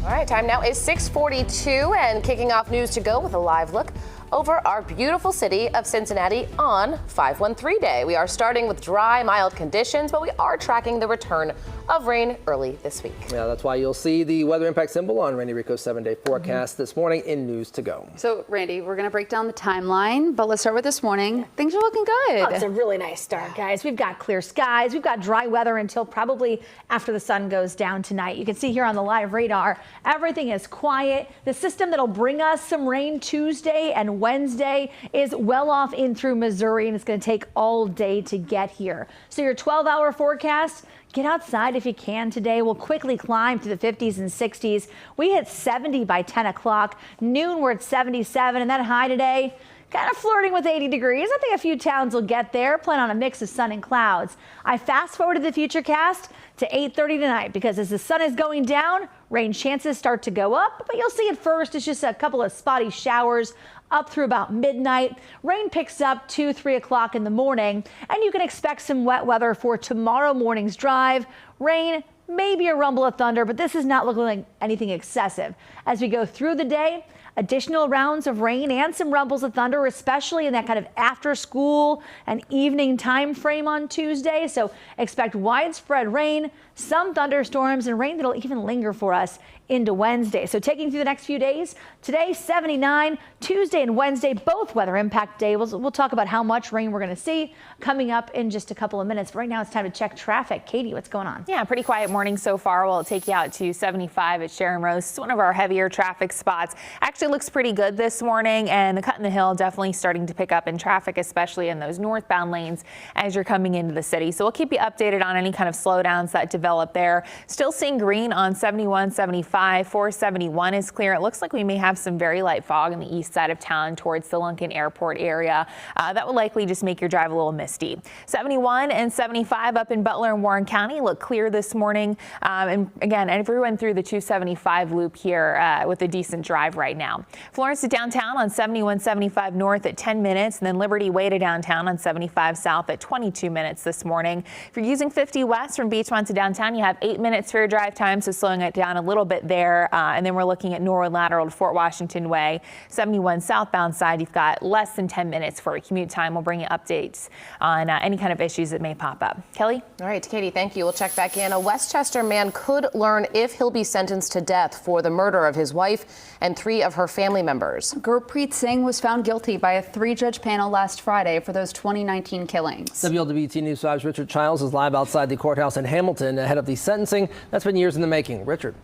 All right, time now is 6:42 and kicking off News to Go with a live look over our beautiful city of Cincinnati on 513 Day. We are starting with dry, mild conditions, but we are tracking the return of rain early this week. Yeah, that's why you'll see the weather impact symbol on Randy Rico's 7-day forecast this morning in News to Go. So, Randy, we're going to break down the timeline, but let's start with this morning. Things are looking good. Oh, it's a really nice start, guys. We've got clear skies. We've got dry weather until probably after the sun goes down tonight. You can see here on the live radar, everything is quiet. The system that'll bring us some rain Tuesday and Wednesday is well off in through Missouri, and it's going to take all day to get here. So your 12-hour forecast, get outside if you can today. We'll quickly climb to the 50s and 60s. We hit 70 by 10 o'clock. Noon, we're at 77, and that high today, kind of flirting with 80 degrees. I think a few towns will get there. Plan on a mix of sun and clouds. I fast forwarded the futurecast to 8:30 tonight because as the sun is going down, rain chances start to go up, but you'll see at first it's just a couple of spotty showers up through about midnight. Rain picks up 2-3 o'clock in the morning, and you can expect some wet weather for tomorrow morning's drive. Rain, maybe a rumble of thunder, but this is not looking like anything excessive. As we go through the day, additional rounds of rain and some rumbles of thunder, especially in that kind of after school and evening time frame on Tuesday. So expect widespread rain, some thunderstorms, and rain that'll even linger for us into Wednesday. So taking through the next few days, today 79, Tuesday and Wednesday, both weather impact day. We'll talk about how much rain we're going to see coming up in just a couple of minutes. But right now it's time to check traffic. Katie, what's going on? Yeah, pretty quiet morning so far. We'll take you out to 75 at Sharon Rose. It's one of our heavier traffic spots. Actually looks pretty good this morning, and the cut in the hill definitely starting to pick up in traffic, especially in those northbound lanes as you're coming into the city. So we'll keep you updated on any kind of slowdowns that develop there. Still seeing green on 71, 75. 471 is clear. It looks like we may have some very light fog in the east side of town towards the Lincoln Airport area. That will likely just make your drive a little misty. 71 and 75 up in Butler and Warren County look clear this morning. And again, everyone through the 275 loop here with a decent drive right now. Florence to downtown on 71, 75 north at 10 minutes, and then Liberty Way to downtown on 75 south at 22 minutes this morning. If you're using 50 west from Beachmont to downtown, you have 8 minutes for your drive time, so slowing it down a little bit there. And then we're looking at Norwood Lateral to Fort Washington Way. 71 southbound side, you've got less than 10 minutes for a commute time. We'll bring you updates on any kind of issues that may pop up. Kelly? All right, Katie, thank you. We'll check back in. A Westchester man could learn if he'll be sentenced to death for the murder of his wife and 3 of her family members. Gurpreet Singh was found guilty by a 3-judge panel last Friday for those 2019 killings. WLWT News 5's Richard Childs is live outside the courthouse in Hamilton ahead of the sentencing that's been years in the making. Richard.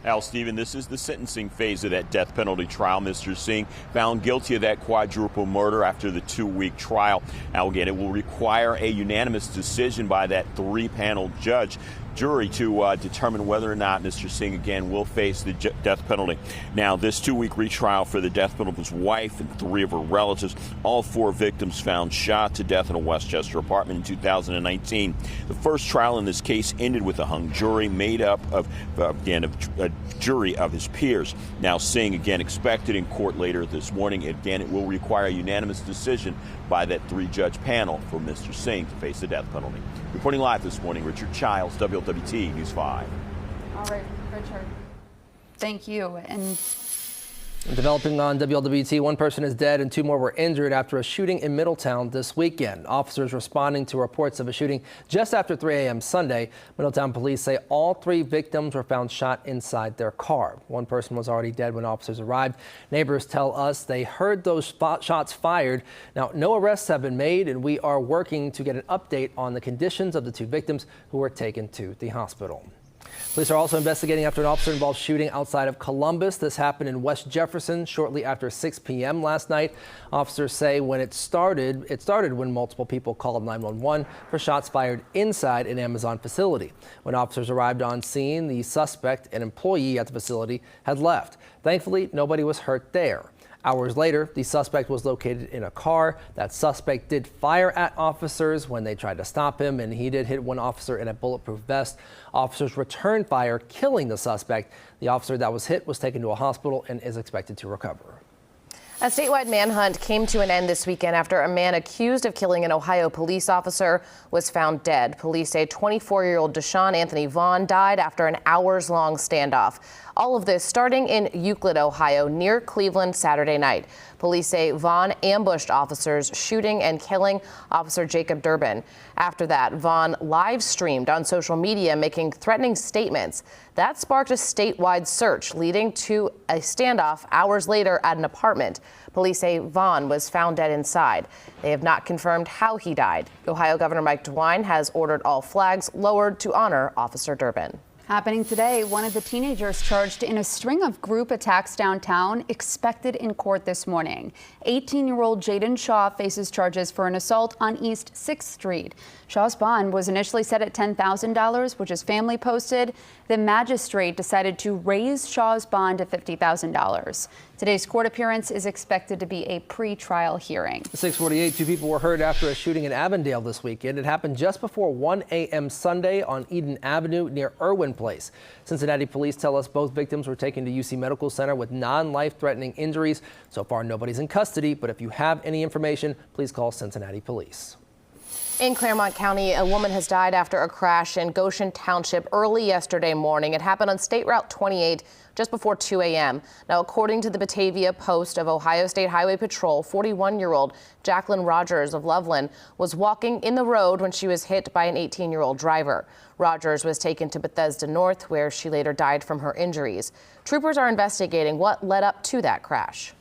Al, Stephen, this is the sentencing phase of that death penalty trial. Mr. Singh found guilty of that quadruple murder after the 2-week trial. Now, again, it will require a unanimous decision by that 3-panel jury to determine whether or not Mr. Singh again will face the death penalty. Now, this 2-week retrial for the death penalty of his wife and 3 of her relatives, all 4 victims found shot to death in a Westchester apartment in 2019. The first trial in this case ended with a hung jury made up of, again, a jury of his peers. Now, Singh again expected in court later this morning. Again, it will require a unanimous decision by that 3-judge panel for Mr. Singh to face the death penalty. Reporting live this morning, Richard Childs, WLWT News 5. All right, Richard. Thank you. And developing on WLWT, 1 person is dead and 2 more were injured after a shooting in Middletown this weekend. Officers responding to reports of a shooting just after 3 a.m. Sunday. Middletown police say all 3 victims were found shot inside their car. 1 person was already dead when officers arrived. Neighbors tell us they heard those shots fired. Now, no arrests have been made, and we are working to get an update on the conditions of the 2 victims who were taken to the hospital. Police are also investigating after an officer-involved shooting outside of Columbus. This happened in West Jefferson shortly after 6 p.m. last night. Officers say when it started when multiple people called 911 for shots fired inside an Amazon facility. When officers arrived on scene, the suspect, an employee at the facility, had left. Thankfully, nobody was hurt there. Hours later, the suspect was located in a car. That suspect did fire at officers when they tried to stop him, and he did hit 1 officer in a bulletproof vest. Officers returned fire, killing the suspect. The officer that was hit was taken to a hospital and is expected to recover. A statewide manhunt came to an end this weekend after a man accused of killing an Ohio police officer was found dead. Police say 24-year-old Deshaun Anthony Vaughn died after an hours-long standoff. All of this starting in Euclid, Ohio, near Cleveland Saturday night. Police say Vaughn ambushed officers, shooting and killing Officer Jacob Durbin. After that, Vaughn live streamed on social media, making threatening statements. That sparked a statewide search, leading to a standoff hours later at an apartment. Police say Vaughn was found dead inside. They have not confirmed how he died. Ohio Governor Mike DeWine has ordered all flags lowered to honor Officer Durbin. Happening today, one of the teenagers charged in a string of group attacks downtown expected in court this morning. 18-year-old Jaden Shaw faces charges for an assault on East 6th Street. Shaw's bond was initially set at $10,000, which his family posted. The magistrate decided to raise Shaw's bond to $50,000. Today's court appearance is expected to be a pre-trial hearing. 6:48, 2 people were hurt after a shooting in Avondale this weekend. It happened just before 1 a.m. Sunday on Eden Avenue near Irwin Place. Cincinnati police tell us both victims were taken to UC Medical Center with non-life-threatening injuries. So far, nobody's in custody, but if you have any information, please call Cincinnati Police. In Claremont County, a woman has died after a crash in Goshen Township early yesterday morning. It happened on State Route 28 just before 2 a.m. Now, according to the Batavia Post of Ohio State Highway Patrol, 41-year-old Jacqueline Rogers of Loveland was walking in the road when she was hit by an 18-year-old driver. Rogers was taken to Bethesda North, where she later died from her injuries. Troopers are investigating what led up to that crash.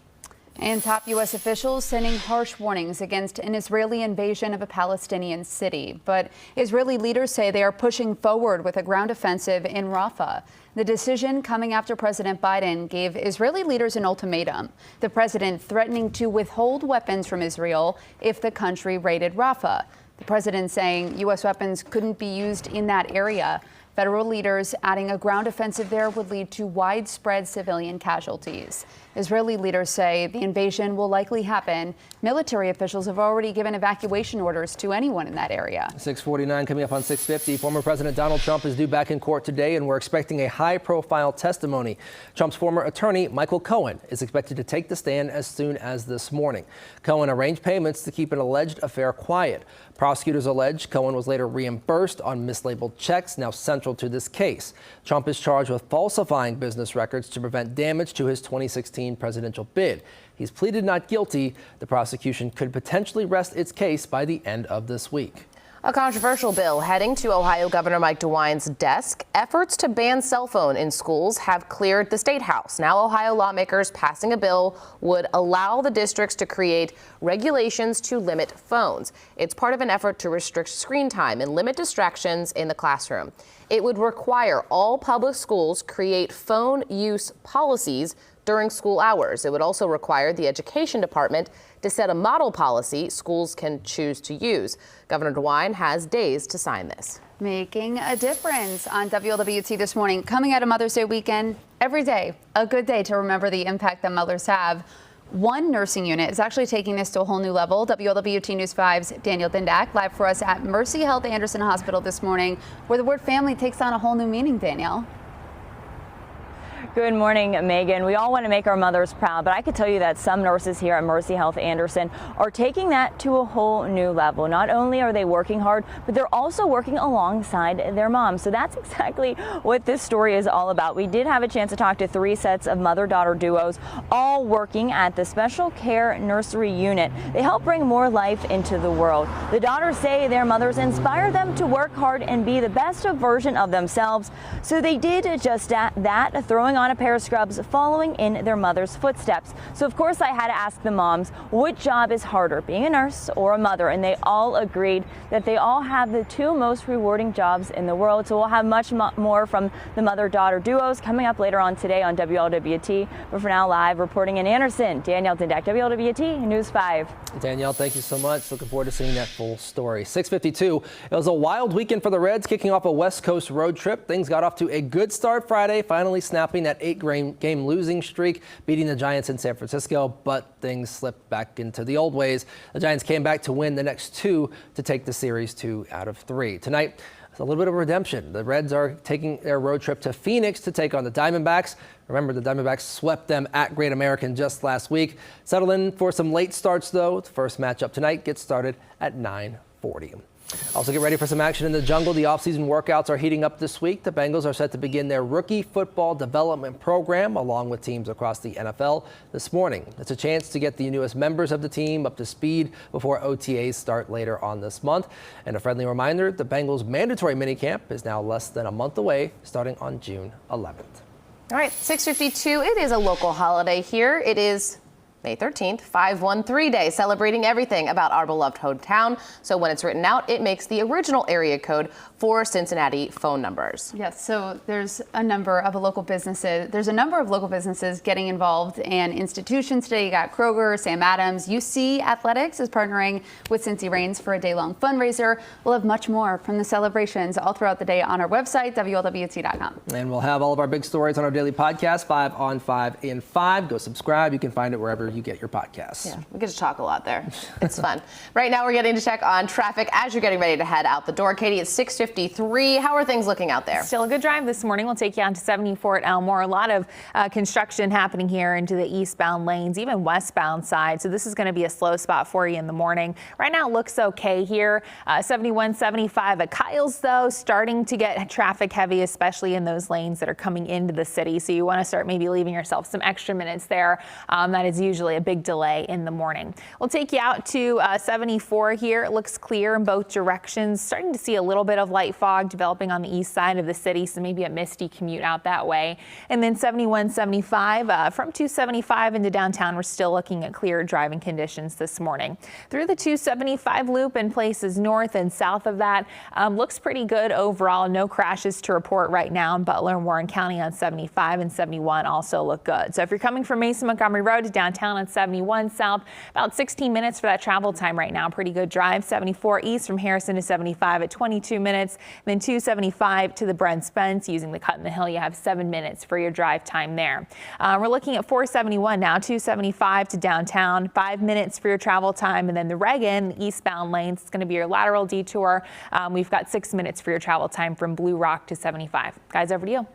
And top U.S. officials sending harsh warnings against an Israeli invasion of a Palestinian city. But Israeli leaders say they are pushing forward with a ground offensive in Rafah. The decision coming after President Biden gave Israeli leaders an ultimatum. The president threatening to withhold weapons from Israel if the country raided Rafah. The president saying U.S. weapons couldn't be used in that area. Federal leaders adding a ground offensive there would lead to widespread civilian casualties. Israeli leaders say the invasion will likely happen. Military officials have already given evacuation orders to anyone in that area. 6:49 coming up on 6:50. Former President Donald Trump is due back in court today, and we're expecting a high-profile testimony. Trump's former attorney, Michael Cohen, is expected to take the stand as soon as this morning. Cohen arranged payments to keep an alleged affair quiet. Prosecutors allege Cohen was later reimbursed on mislabeled checks, now central to this case. Trump is charged with falsifying business records to prevent damage to his 2016 presidential bid. He's pleaded not guilty. The prosecution could potentially rest its case by the end of this week. A controversial bill heading to Ohio Governor Mike DeWine's desk. Efforts to ban cell phone in schools have cleared the State House. Now Ohio lawmakers passing a bill would allow the districts to create regulations to limit phones. It's part of an effort to restrict screen time and limit distractions in the classroom. It would require all public schools create phone use policies during school hours. It would also require the education department to set a model policy schools can choose to use. Governor DeWine has days to sign this. Making a difference on WLWT this morning. Coming out of Mother's Day weekend, every day, a good day to remember the impact that mothers have. One nursing unit is actually taking this to a whole new level. WLWT News 5's Danielle Dindak live for us at Mercy Health Anderson Hospital this morning, where the word family takes on a whole new meaning, Danielle. Good morning, Megan. We all want to make our mothers proud, but I could tell you that some nurses here at Mercy Health Anderson are taking that to a whole new level. Not only are they working hard, but they're also working alongside their moms. So that's exactly what this story is all about. We did have a chance to talk to 3 sets of mother-daughter duos, all working at the Special Care Nursery Unit. They help bring more life into the world. The daughters say their mothers inspire them to work hard and be the best version of themselves. So they did just that, throwing on a pair of scrubs, following in their mother's footsteps. So of course I had to ask the moms, what job is harder, being a nurse or a mother? And they all agreed that they all have the 2 most rewarding jobs in the world. So we'll have much more from the mother-daughter duos coming up later on today on WLWT. But for now, live reporting in Anderson, Danielle Dindak, WLWT News 5. Danielle, thank you so much. Looking forward to seeing that full story. 6:52. It was a wild weekend for the Reds, kicking off a West Coast road trip. Things got off to a good start Friday, finally snapping that 8-game losing streak, beating the Giants in San Francisco, but things slipped back into the old ways. The Giants came back to win the next 2 to take the series 2 out of 3. Tonight, It's a little bit of redemption. The Reds are taking their road trip to Phoenix to take on the Diamondbacks. Remember, the Diamondbacks swept them at Great American just last week. Settled in for some late starts, though. The first matchup tonight gets started at 9:40. Also get ready for some action in the jungle. The offseason workouts are heating up this week. The Bengals are set to begin their rookie football development program along with teams across the NFL this morning. It's a chance to get the newest members of the team up to speed before OTAs start later on this month. And a friendly reminder, the Bengals mandatory minicamp is now less than a month away, starting on June 11th. All right, 6:52. It is a local holiday here. It is May 13th, 513 Day, celebrating everything about our beloved hometown. So when it's written out, it makes the original area code for Cincinnati phone numbers. Yes, so there's a number of local businesses. There's a number of local businesses getting involved and institutions today. You got Kroger, Sam Adams, UC Athletics is partnering with Cincy Reigns for a day-long fundraiser. We'll have much more from the celebrations all throughout the day on our website, WLWT.com. And we'll have all of our big stories on our daily podcast, 5 on 5 in 5. Go subscribe. You can find it wherever you get your podcasts. Yeah, we get to talk a lot there. It's fun. Right now, we're getting to check on traffic as you're getting ready to head out the door. Katie, it's 6:53. How are things looking out there? Still a good drive this morning. We'll take you on to 74 at Elmore. A lot of construction happening here into the eastbound lanes, even westbound side. So this is going to be a slow spot for you in the morning. Right now, it looks okay here. 71, 75 at Kyle's, though, starting to get traffic heavy, especially in those lanes that are coming into the city. So you want to start maybe leaving yourself some extra minutes there. That is usually a big delay in the morning. We'll take you out to 74 here. It looks clear in both directions. Starting to see a little bit of light fog developing on the east side of the city, so maybe a misty commute out that way. And then 71, 75 from 275 into downtown, we're still looking at clear driving conditions this morning. Through the 275 loop and places north and south of that, looks pretty good overall. No crashes to report right now in Butler and Warren County on 75 and 71 also look good. So if you're coming from Mason Montgomery Road to downtown on 71 south, about 16 minutes for that travel time right now. Pretty good drive. 74 east from Harrison to 75 at 22 minutes. Then 275 to the Brent Spence using the cut in the hill. You have 7 minutes for your drive time there. We're looking at 471 now, 275 to downtown, 5 minutes for your travel time. And then the Reagan eastbound lanes, it's going to be your lateral detour. We've got 6 minutes for your travel time from Blue Rock to 75. Guys, over to you.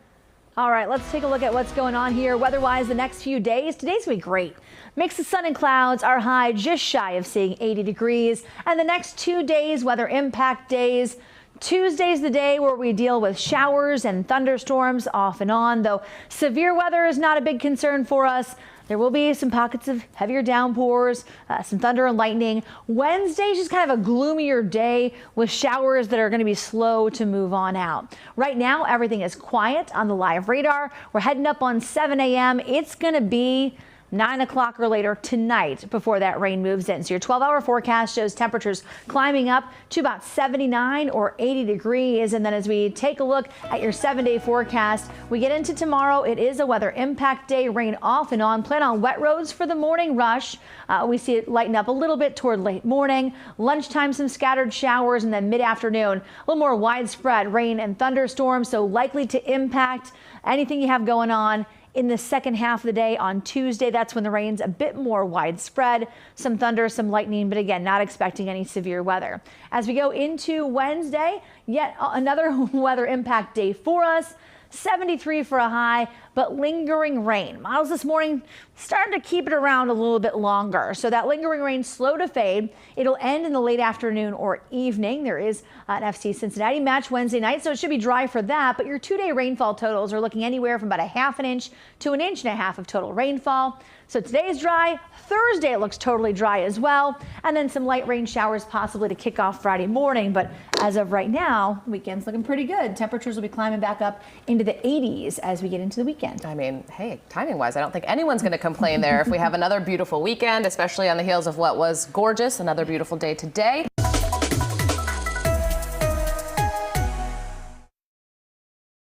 All right, let's take a look at what's going on here weather-wise the next few days. Today's going to be great. Mix of sun and clouds, our high just shy of seeing 80 degrees. And the next 2 days, weather impact days. Tuesday's the day where we deal with showers and thunderstorms off and on, though severe weather is not a big concern for us. There will be some pockets of heavier downpours, some thunder and lightning. Wednesday's just kind of a gloomier day with showers that are going to be slow to move on out. Right now, everything is quiet on the live radar. We're heading up on 7 a.m. It's going to be 9 o'clock or later tonight before that rain moves in. So your 12-hour forecast shows temperatures climbing up to about 79 or 80 degrees. And then as we take a look at your 7-day forecast, we get into tomorrow. It is a weather impact day, rain off and on. Plan on wet roads for the morning rush. We see it lighten up a little bit toward late morning. Lunchtime, some scattered showers, and then mid-afternoon, a little more widespread rain and thunderstorms. So likely to impact anything you have going on in the second half of the day on Tuesday. That's when the rain's a bit more widespread, some thunder, some lightning, but again, not expecting any severe weather. As we go into Wednesday, yet another weather impact day for us. 73 for a high, but lingering rain. Models this morning starting to keep it around a little bit longer. So that lingering rain slow to fade. It'll end in the late afternoon or evening. There is an FC Cincinnati match Wednesday night, so it should be dry for that. But your 2-day rainfall totals are looking anywhere from about a ½ an inch to 1.5 inches of total rainfall. So today is dry. Thursday it looks totally dry as well. And then some light rain showers possibly to kick off Friday morning. But as of right now, the weekend's looking pretty good. Temperatures will be climbing back up into the 80s as we get into the weekend. I mean, hey, timing-wise, I don't think anyone's going to complain there if we have another beautiful weekend, especially on the heels of what was gorgeous, another beautiful day today.